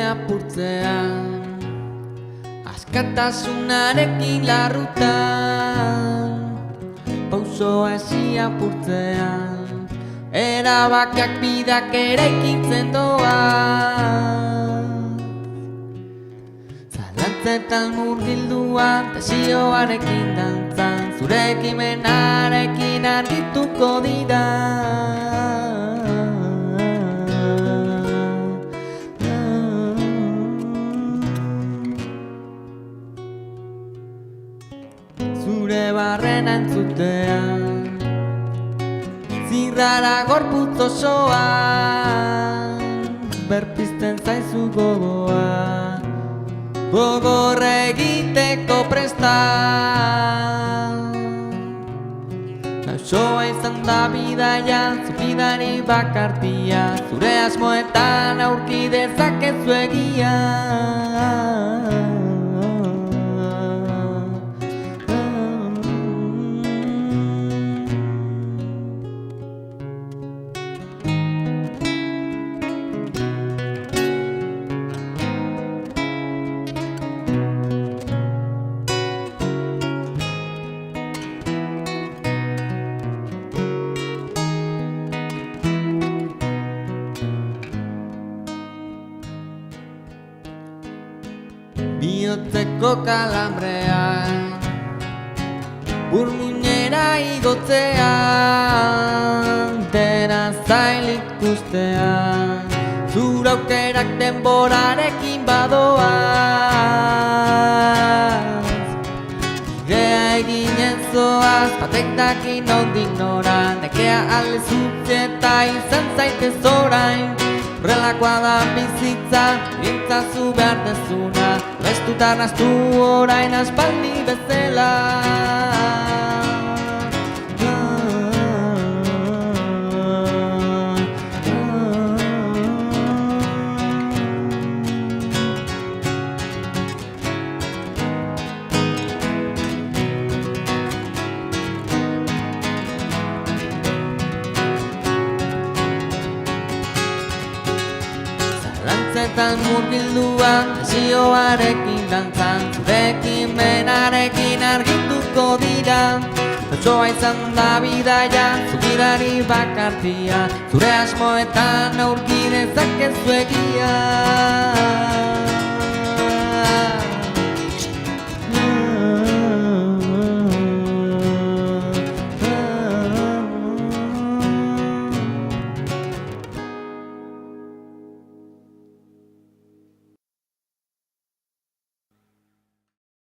apurtzean, askatasunarekin larrutan, pausoa esi apurtzean, erabakiak bidak eraikitzen doan. Zalantzetan murgilduan, desioarekin dantzan, zure ekimenarekin argituko dira. Zure barrena entzutean, zirrara gorputz osoan, berpizten zaizu gogoa, gogor egiteko prestan. Osoa izan da bidaia, zu bidari bakartia, zure asmoetan aurki dezakezu egia. Bihotzeko kalambrean, burmuinera igotzean, dena zail ikustean, zure aukerak denborarekin badoaz. Bidea eginen zoaz, batek dakin nondik nora, nekea alde zutzi eta izan zaitez orain. Horrelakoa da bizitza, gintzazu behar dezuna, bestuta naztu orain aspaldi bezala. Zalantzetan murgilduan, desioarekin dantzan, zure ekimenarekin argituko dira. Osoa izan da bidaia, zu bidari bakartia, zure asmoetan aurki dezakezu egia.